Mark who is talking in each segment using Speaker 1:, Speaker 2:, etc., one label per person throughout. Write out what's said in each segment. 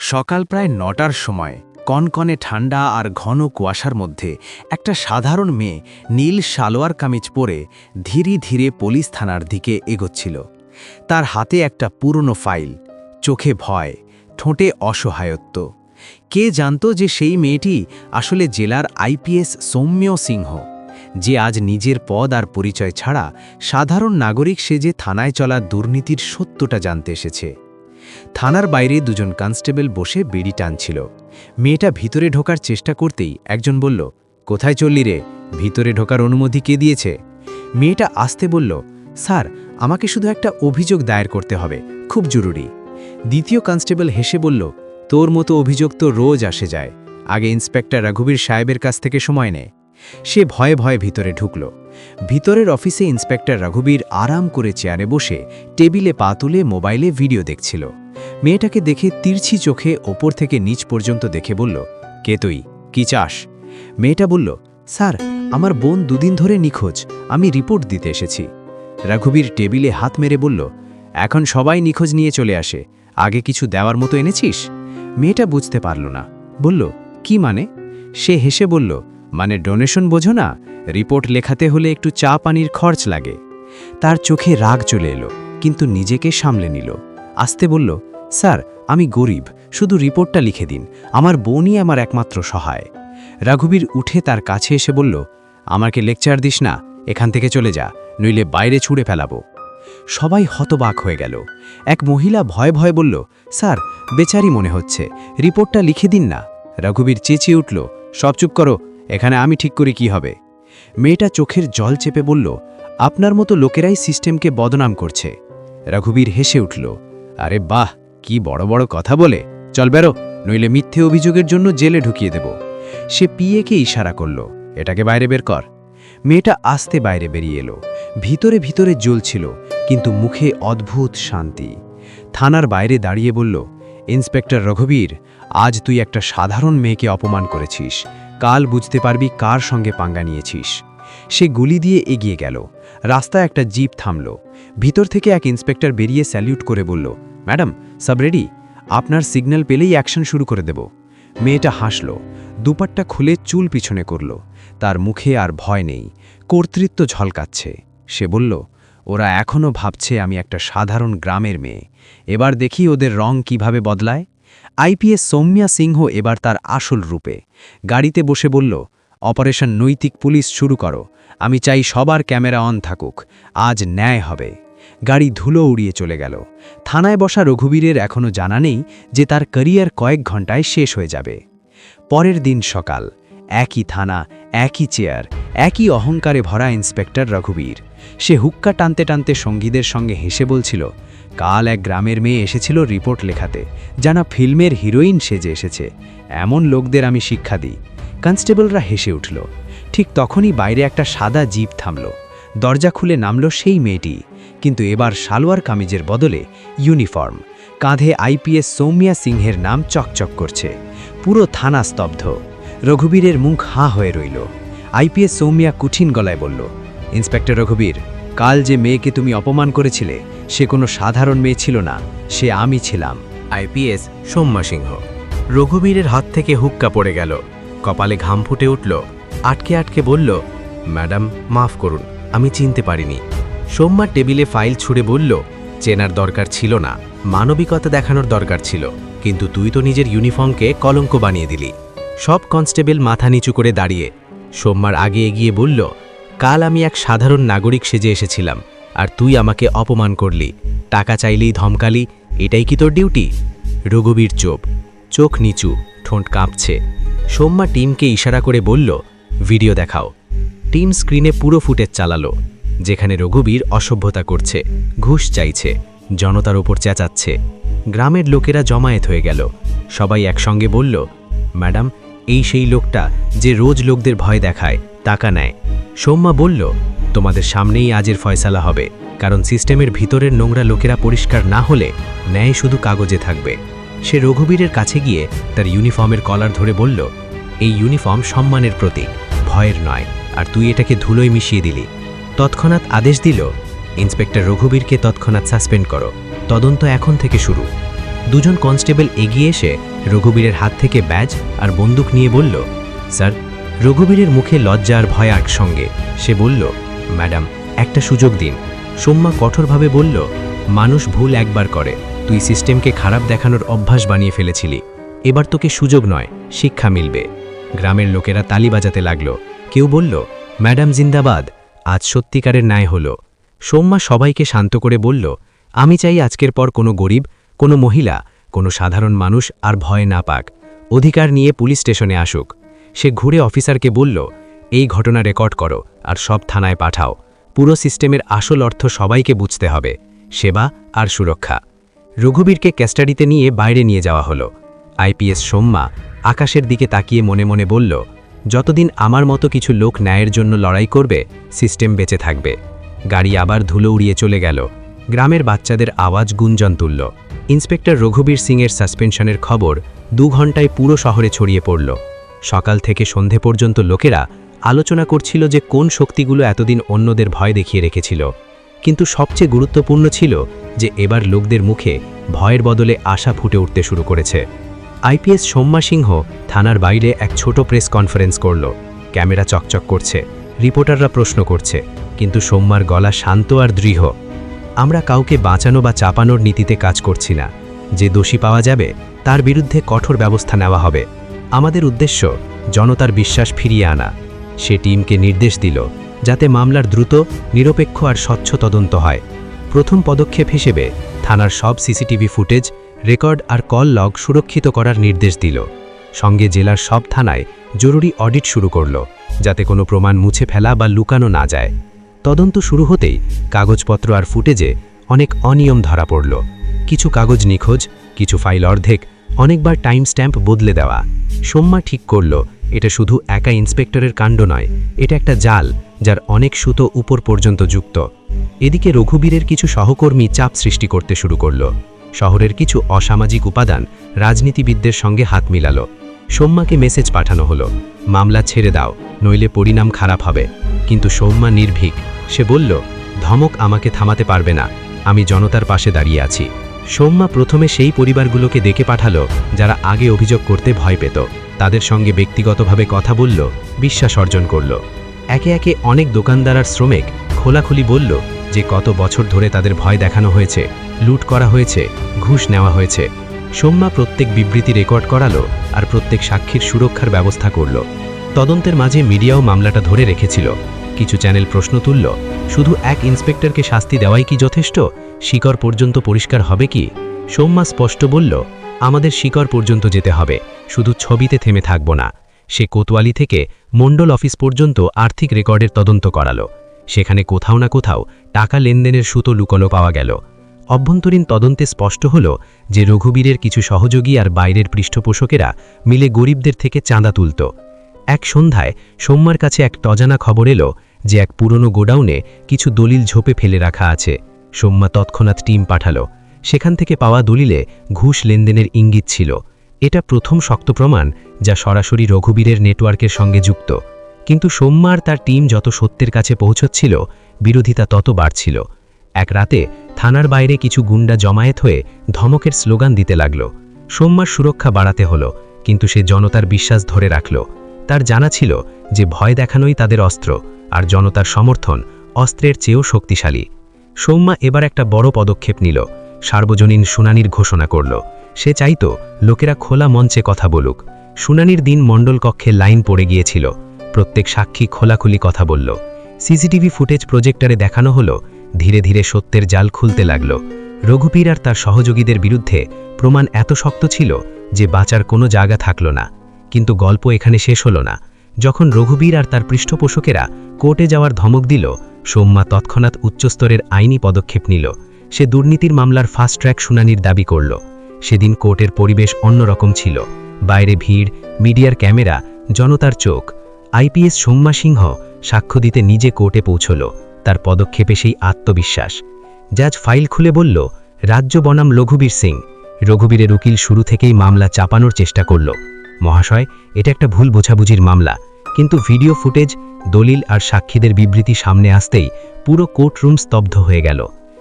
Speaker 1: সকাল প্রায় ৯টার সময় কনকনে ঠান্ডা আর ঘন কুয়াশার মধ্যে একটা সাধারণ মেয়ে নীল সালোয়ার কামিজ পরে ধীরে ধীরে পুলিশ থানার দিকে এগোচ্ছিল। তার হাতে একটা পুরনো ফাইল, চোখে ভয়, ঠোঁটে অসহায়ত্ব। কে জানত যে সেই মেয়েটি আসলে জেলার আইপিএস সৌম্য সিংহ, যে আজ নিজের পদ আর পরিচয় ছাড়া সাধারণ নাগরিক সেজে থানায় চলা দুর্নীতির সত্যটা জানতে এসেছে। থানার বাইরে দুজন কনস্টেবল বসে বিড়ি টানছিল। মেয়েটা ভিতরে ঢোকার চেষ্টা করতেই একজন বলল, কোথায় চললি রে? ভিতরে ঢোকার অনুমতি কে দিয়েছে? মেয়েটা আসতে বলল, স্যার, আমাকে শুধু একটা অভিযোগ দায়ের করতে হবে, খুব জরুরি। দ্বিতীয় কনস্টেবল হেসে বলল, তোর মতো অভিযোগ তো রোজ আসে যায়, আগে ইন্সপেক্টর রঘুবীর সাহেবের কাছ থেকে সময় নে। সে ভয়ে ভয়ে ভিতরে ঢুকল। ভিতরের অফিসে ইন্সপেক্টর রঘুবীর আরাম করে চেয়ারে বসে টেবিলে পা তুলে মোবাইলে ভিডিও দেখছিল। মেয়েটাকে দেখে তিরছি চোখে ওপর থেকে নিচ পর্যন্ত দেখে বলল, কে তুই, কি চাস? মেয়েটা বলল, স্যার, আমার বোন দুদিন ধরে নিখোঁজ, আমি রিপোর্ট দিতে এসেছি। রঘুবীর টেবিলে হাত মেরে বলল, এখন সবাই নিখোঁজ নিয়ে চলে আসে, আগে কিছু দেওয়ার মতো এনেছিস? মেয়েটা বুঝতে পারল না, বলল, কি মানে? সে হেসে বলল, মানে ডোনেশন বোঝো না, রিপোর্ট লেখাতে হলে একটু চা পানির খরচ লাগে। তার চোখে রাগ চলে এলো, কিন্তু নিজেকে সামলে নিল। আস্তে বলল, স্যার, আমি গরিব, শুধু রিপোর্টটা লিখে দিন, আমার বোনই আমার একমাত্র সহায়। রঘুবীর উঠে তার কাছে এসে বলল, আমাকে লেকচার দিস না, এখান থেকে চলে যা, নইলে বাইরে ছুঁড়ে ফেলাবো। সবাই হতবাক হয়ে গেল। এক মহিলা ভয়ে ভয়ে বলল, স্যার, বেচারি মনে হচ্ছে, রিপোর্টটা লিখে দিন না। রঘুবীর চেঁচিয়ে উঠল, সব চুপ করো, এখানে আমি ঠিক করি কি হবে। মেয়েটা চোখের জল চেপে বলল, আপনার মতো লোকেরাই সিস্টেমকে বদনাম করছে। রঘুবীর হেসে উঠল, আরে বাহ, কি বড় বড় কথা বলে, চল বেরো, নইলে মিথ্যে অভিযোগের জন্য জেলে ঢুকিয়ে দেব। সে পিএকে ইশারা করল, এটাকে বাইরে বের কর। মেয়েটা আস্তে বাইরে বেরিয়ে এলো। ভিতরে ভিতরে জ্বলছিল, কিন্তু মুখে অদ্ভুত শান্তি। থানার বাইরে দাঁড়িয়ে বলল, ইন্সপেক্টর রঘুবীর, আজ তুই একটা সাধারণ মেয়েকে অপমান করেছিস, কাল বুঝতে পারবি কার সঙ্গে পাঙ্গা নিয়েছিস। সে গুলি দিয়ে এগিয়ে গেল। রাস্তায় একটা জিপ থামল। ভিতর থেকে এক ইন্সপেক্টর বেরিয়ে স্যালিউট করে বলল, ম্যাডাম, সব রেডি, আপনার সিগন্যাল পেলেই অ্যাকশন শুরু করে দেব। মেয়েটা হাসল, দুপাট্টা খুলে চুল পিছনে করল। তার মুখে আর ভয় নেই, কর্তৃত্ব ঝলকাচ্ছে। সে বলল, ওরা এখনও ভাবছে আমি একটা সাধারণ গ্রামের মেয়ে, এবার দেখি ওদের রং কিভাবে বদলায়। আইপিএস সৌম্য সিংহ এবার তার আসল রূপে। গাড়িতে বসে বলল, অপারেশন নৈতিক পুলিশ শুরু করো, আমি চাই সবার ক্যামেরা অন থাকুক, আজ ন্যায় হবে। গাড়ি ধুলো উড়িয়ে চলে গেল। থানায় বসা রঘুবীরের এখনও জানা নেই যে তার ক্যারিয়ার কয়েক ঘন্টায় শেষ হয়ে যাবে। পরের দিন সকাল, একই থানা, একই চেয়ার, একই অহংকারে ভরা ইন্সপেক্টর রঘুবীর। সে হুক্কা টানতে টানতে সঙ্গীদের সঙ্গে হেসে বলছিল, কাল এক গ্রামের মেয়ে এসেছিল রিপোর্ট লেখাতে, জানা ফিল্মের হিরোইন সেজে এসেছে, এমন লোকদের আমি শিক্ষা দিই। কনস্টেবলরা হেসে উঠল। ঠিক তখনই বাইরে একটা সাদা জিপ থামল। দরজা খুলে নামল সেই মেয়েটি, কিন্তু এবার সালোয়ার কামিজের বদলে ইউনিফর্ম, কাঁধে আইপিএস সৌম্য সিংহের নাম চকচক করছে। পুরো থানা স্তব্ধ। রঘুবীরের মুখ হাঁ হয়ে রইল। আইপিএস সৌম্য কঠিন গলায় বলল, ইন্সপেক্টর রঘুবীর, কাল যে মেয়েকে তুমি অপমান করেছিলে সে কোনো সাধারণ মেয়ে ছিল না, সে আমি ছিলাম, আইপিএস সৌম্য সিংহ। রঘুবীরের হাত থেকে হুক্কা পড়ে গেল, কপালে ঘাম ফুটে উঠল। আটকে আটকে বলল, ম্যাডাম, মাফ করুন, আমি চিনতে পারিনি। সৌম্য টেবিলে ফাইল ছুঁড়ে বলল, চেনার দরকার ছিল না, মানবিকতা দেখানোর দরকার ছিল, কিন্তু তুই তো নিজের ইউনিফর্মকে কলঙ্ক বানিয়ে দিলি। সব কনস্টেবল মাথা নিচু করে দাঁড়িয়ে। সৌম্যর আগে এগিয়ে বলল, কাল আমি এক সাধারণ নাগরিক সেজে এসেছিলাম, আর তুই আমাকে অপমান করলি, টাকা চাইলেই ধমকালি, এটাই কি তোর ডিউটি? রঘুবীর চোখ নিচু, ঠোঁট কাঁপছে। সৌম্য টিমকে ইশারা করে বলল, ভিডিও দেখাও। টিম স্ক্রিনে পুরো ফুটেজ চালালো, যেখানে রঘুবীর অসভ্যতা করছে, ঘুষ চাইছে, জনতার ওপর চেঁচাচ্ছে। গ্রামের লোকেরা জমায়েত হয়ে গেল। সবাই একসঙ্গে বলল, ম্যাডাম, এই সেই লোকটা যে রোজ লোকদের ভয় দেখায়, টাকা নেয়। সৌম্য বলল, তোমাদের সামনেই আজের ফয়সালা হবে, কারণ সিস্টেমের ভিতরের নোংরা লোকেরা পরিষ্কার না হলে ন্যায় শুধু কাগজে থাকবে। সে রঘুবীরের কাছে গিয়ে তার ইউনিফর্মের কলার ধরে বলল, এই ইউনিফর্ম সম্মানের প্রতীক, ভয়ের নয়, আর তুই এটাকে ধুলোয় মিশিয়ে দিলি। তৎক্ষণাৎ আদেশ দিল, ইন্সপেক্টর রঘুবীরকে তৎক্ষণাৎ সাসপেন্ড করো, তদন্ত এখন থেকে শুরু।
Speaker 2: দুজন কনস্টেবল এগিয়ে এসে রঘুবীরের হাত থেকে ব্যাজ আর বন্দুক নিয়ে বলল, স্যার। রঘুবীরের মুখে লজ্জা আর ভয় একসঙ্গে। সে বলল, ম্যাডাম, একটা সুযোগ দিন। সোম্মা কঠোরভাবে বলল, মানুষ ভুল একবার করে, তুই সিস্টেমকে খারাপ দেখানোর অভ্যাস বানিয়ে ফেলেছিলি। এবার তোকে সুযোগ নয়, শিক্ষা মিলবে। গ্রামের লোকেরা তালি বাজাতে লাগল। কেউ বলল, ম্যাডাম জিন্দাবাদ, আজ সত্যিকারের ন্যায় হলো। সোম্মা সবাইকে শান্ত করে বলল, আমি চাই আজকের পর কোনো গরিব, কোনো মহিলা, কোনো সাধারণ মানুষ আর ভয় না পাক। অধিকার নিয়ে পুলিশ স্টেশনে আসুক। সে ঘুরে অফিসারকে বলল, এই ঘটনা রেকর্ড করো আর সব থানায় পাঠাও। পুরো সিস্টেমের আসল অর্থ সবাইকে বুঝতে হবে, সেবা আর সুরক্ষা। রঘুবীরকে ক্যাস্টাডিতে নিয়ে বাইরে নিয়ে যাওয়া হলো। আইপিএস সোম্মা আকাশের দিকে তাকিয়ে মনে মনে বলল, যতদিন আমার মতো কিছু লোক ন্যায়ের জন্য লড়াই করবে, সিস্টেম বেঁচে থাকবে। গাড়ি আবার ধুলো উড়িয়ে চলে গেল। গ্রামের বাচ্চাদের আওয়াজ গুঞ্জন তুলল। ইন্সপেক্টর রঘুবীর সিংয়ের সাসপেনশনের খবর 2 ঘণ্টায় পুরো শহরে ছড়িয়ে পড়ল। সকাল থেকে সন্ধে পর্যন্ত লোকেরা আলোচনা করছিল যে কোন শক্তিগুলো এতদিন অন্যদের ভয় দেখিয়ে রেখেছিল। কিন্তু সবচেয়ে গুরুত্বপূর্ণ ছিল যে এবার লোকদের মুখে ভয়ের বদলে আশা ফুটে উঠতে শুরু করেছে। আইপিএস সোম্মা সিংহ থানার বাইরে এক ছোট প্রেস কনফারেন্স করল। ক্যামেরা চকচক করছে, রিপোর্টাররা প্রশ্ন করছে, কিন্তু সোম্মার গলা শান্ত আর দৃঢ়। আমরা কাউকে বাঁচানো বা চাপানোর নীতিতে কাজ করছি না। যে দোষী পাওয়া যাবে তার বিরুদ্ধে কঠোর ব্যবস্থা নেওয়া হবে। আমাদের উদ্দেশ্য জনতার বিশ্বাস ফিরিয়ে আনা। সে টিমকে নির্দেশ দিল যাতে মামলার দ্রুত, নিরপেক্ষ আর স্বচ্ছ তদন্ত হয়। প্রথম পদক্ষেপ হিসেবে থানার সব সিসিটিভি ফুটেজ, রেকর্ড আর কল লগ সুরক্ষিত করার নির্দেশ দিল। সঙ্গে জেলার সব থানায় জরুরি অডিট শুরু করল, যাতে কোনো প্রমাণ মুছে ফেলা বা লুকানো না যায়। তদন্ত শুরু হতেই কাগজপত্র আর ফুটেজে অনেক অনিয়ম ধরা পড়ল। কিছু কাগজ নিখোঁজ, কিছু ফাইল অর্ধেক, অনেকবার টাইম স্ট্যাম্প বদলে দেওয়া। সোম্মা ঠিক করল এটা শুধু একা ইন্সপেক্টরের কাণ্ড নয়, এটা একটা জাল যার অনেক সুতো উপর পর্যন্ত যুক্ত। এদিকে রঘুবীরের কিছু সহকর্মী চাপ সৃষ্টি করতে শুরু করল। শহরের কিছু অসামাজিক উপাদান রাজনীতিবিদদের সঙ্গে হাত মিলালো। সোম্মাকে মেসেজ পাঠানো হলো, মামলা ছেড়ে দাও, নইলে পরিণাম খারাপ হবে। কিন্তু সোম্মা নির্ভীক। সে বলল, ধমক আমাকে থামাতে পারবে না, আমি জনতার পাশে দাঁড়িয়ে আছি। সোম্মা প্রথমে সেই পরিবারগুলোকে ডেকে পাঠালো যারা আগে অভিযোগ করতে ভয় পেত। তাদের সঙ্গে ব্যক্তিগতভাবে কথা বলল, বিশ্বাস অর্জন করল। একে একে অনেক দোকানদার আর শ্রমিক খোলাখুলি বলল যে কত বছর ধরে তাদের ভয় দেখানো হয়েছে, লুট করা হয়েছে, ঘুষ নেওয়া হয়েছে। সোম্মা প্রত্যেক বিবৃতি রেকর্ড করালো আর প্রত্যেক সাক্ষীর সুরক্ষার ব্যবস্থা করল। তদন্তের মাঝে মিডিয়াও মামলাটা ধরে রেখেছিল। কিছু চ্যানেল প্রশ্ন তুলল, শুধু এক ইন্সপেক্টরকে শাস্তি দেওয়াই কি যথেষ্ট? শিকড় পর্যন্ত পরিষ্কার হবে কি? সোম্মা স্পষ্ট বলল, আমাদের শিকড় পর্যন্ত যেতে হবে, শুধু ছবিতে থেমে থাকব না। সে কোতোয়ালি থেকে মণ্ডল অফিস পর্যন্ত আর্থিক রেকর্ডের তদন্ত করালো। সেখানে কোথাও না কোথাও টাকা লেনদেনের সুতো লুকোনো পাওয়া গেল। অভ্যন্তরীণ তদন্তে স্পষ্ট হল যে রঘুবীরের কিছু সহযোগী আর বাইরের পৃষ্ঠপোষকেরা মিলে গরিবদের থেকে চাঁদা তুলত। এক সন্ধ্যায় সোম্মার কাছে এক অজানা খবর এলো যে এক পুরনো গোডাউনে কিছু দলিল ঝোপে ফেলে রাখা আছে। সোম্মা তৎক্ষণাৎ টিম পাঠালো। সেখান থেকে পাওয়া দলিলে ঘুষ লেনদেনের ইঙ্গিত ছিল। এটা প্রথম শক্ত প্রমাণ যা সরাসরি রঘুবীরের নেটওয়ার্কের সঙ্গে যুক্ত। কিন্তু সোম্মা আর তার টিম যত সত্যের কাছে পৌঁছচ্ছিল, বিরোধিতা তত বাড়ছিল। এক রাতে থানার বাইরে কিছু গুন্ডা জমায়েত হয়ে ধমকের স্লোগান দিতে লাগল। সোম্মার সুরক্ষা বাড়াতে হলো, কিন্তু সে জনতার বিশ্বাস ধরে রাখল। তার জানা ছিল যে ভয় দেখানোই তাদের অস্ত্র, আর জনতার সমর্থন অস্ত্রের চেয়েও শক্তিশালী। সোম্মা এবার একটা বড় পদক্ষেপ নিল, সার্বজনীন শুনানির ঘোষণা করল। সে চাইত লোকেরা খোলা মঞ্চে কথা বলুক। শুনানির দিন মণ্ডল কক্ষে লাইন পড়ে গিয়েছিল। প্রত্যেক সাক্ষী খোলাখুলি কথা বলল। সিসিটিভি ফুটেজ প্রজেক্টরে দেখানো হলো। ধীরে ধীরে সত্যের জাল খুলতে লাগল। রঘুবীর আর তার সহযোগীদের বিরুদ্ধে প্রমাণ এত শক্ত ছিল যে বাঁচার কোনো জায়গা থাকল না। কিন্তু গল্প এখানে শেষ হলো না। যখন রঘুবীর আর তার পৃষ্ঠপোষকেরা কোর্টে যাওয়ার ধমক দিল, সোম্মা তৎক্ষণাৎ উচ্চস্তরের আইনি পদক্ষেপ নিল। সে দুর্নীতির মামলার ফাস্ট ট্র্যাক শুনানির দাবি করল। সেদিন কোর্টের পরিবেশ অন্যরকম ছিল। বাইরে ভিড়, মিডিয়ার ক্যামেরা, জনতার চোখ। আইপিএস সোম্মা সিংহ সাক্ষ্য দিতে নিজে কোর্টে পৌঁছল। তার পদক্ষেপে সেই আত্মবিশ্বাস। জাজ ফাইল খুলে বলল, রাজ্য বনাম রঘুবীর সিং। রঘুবীরের উকিল শুরু থেকেই মামলা চাপানোর চেষ্টা করল। মহাশয়, এটা একটা ভুল বোঝাবুঝির মামলা। কিন্তু ভিডিও ফুটেজ, দলিল আর সাক্ষীদের বিবৃতি সামনে আসতেই পুরো কোর্টরুম স্তব্ধ হয়ে গেল।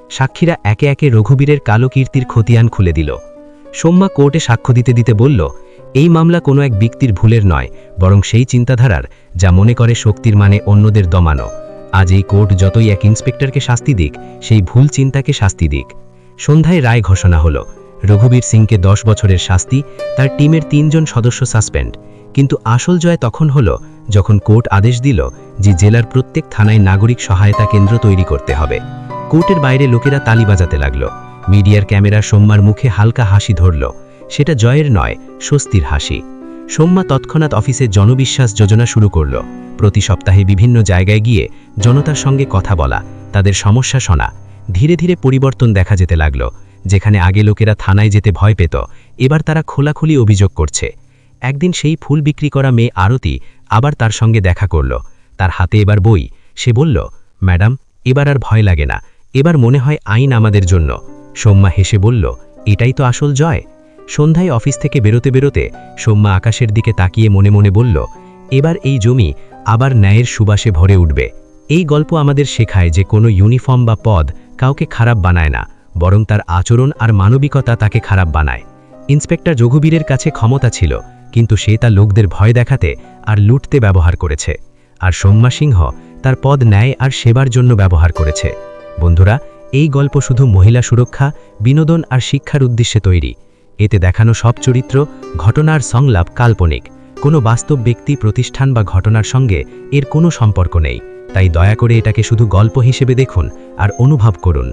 Speaker 2: সাক্ষীরা একে একে রঘুবীরের কালো কীর্তির খতিয়ান খুলে দিল। সোম্যা কোর্টে সাক্ষ্য দিতে দিতে বলল, এই মামলা কোনো এক ব্যক্তির ভুলের নয়, বরং সেই চিন্তাধারার যা মনে করে শক্তির মানে অন্যদের দমানো। আজ এই কোর্ট যতই এক ইন্সপেক্টরকে শাস্তি দিক, সেই ভুল চিন্তাকে শাস্তি দিক। সন্ধ্যায় রায় ঘোষণা হলো, রঘুবীর সিংকে 10 বছরের শাস্তি, তার টিমের 3 জন সদস্য সাসপেন্ড। কিন্তু আসল জয় তখন হলো যখন কোর্ট আদেশ দিল যে জেলার প্রত্যেক থানায় নাগরিক সহায়তা কেন্দ্র তৈরি করতে হবে। কোর্টের বাইরে লোকেরা তালি বাজাতে লাগলো। মিডিয়ার ক্যামেরা সোম্যার মুখে হালকা হাসি ধরল। সেটা জয়ের নয়, স্বস্তির হাসি। সোম্যা তৎক্ষণাৎ অফিসে জনবিশ্বাস যোজনা শুরু করল। প্রতি সপ্তাহে বিভিন্ন জায়গায় গিয়ে জনতার সঙ্গে কথা বলা, তাদের সমস্যা শোনা। ধীরে ধীরে পরিবর্তন দেখা যেতে লাগল। যেখানে আগে লোকেরা থানায় যেতে ভয় পেত, এবার তারা খোলাখুলি অভিযোগ করছে। একদিন সেই ফুল বিক্রি করা মেয়ে আরতি আবার তার সঙ্গে দেখা করল। তার হাতে এবার বই। সে বলল, ম্যাডাম, এবার আর ভয় লাগে না, এবার মনে হয় আইন আমাদের জন্য। সোম্যা হেসে বলল, এটাই তো আসল জয়। সন্ধ্যায় অফিস থেকে বেরোতে বেরোতে সোম্যা আকাশের দিকে তাকিয়ে মনে মনে বলল, এবার এই জমি আবার ন্যায়ের সুবাসে ভরে উঠবে। এই গল্প আমাদের শেখায় যে কোনো ইউনিফর্ম বা পদ কাউকে খারাপ বানায় না, বরং তার আচরণ আর মানবিকতা তাকে খারাপ বানায়। ইন্সপেক্টর রঘুবীরের কাছে ক্ষমতা ছিল, কিন্তু সে তা লোকদের ভয় দেখাতে আর লুটতে ব্যবহার করেছে। আর সোম্যা সিংহ তার পদ ন্যায় আর সেবার জন্য ব্যবহার করেছে। বন্ধুরা, এই গল্প শুধু মহিলা সুরক্ষা, বিনোদন আর শিক্ষার উদ্দেশ্যে তৈরি। এতে দেখানো সব চরিত্র, ঘটনার সংলাপ কাল্পনিক। কোনো বাস্তব ব্যক্তি, প্রতিষ্ঠান বা ঘটনার সঙ্গে এর কোনো সম্পর্ক নেই। তাই দয়া করে এটাকে শুধু গল্প হিসেবে দেখুন আর অনুভব করুন।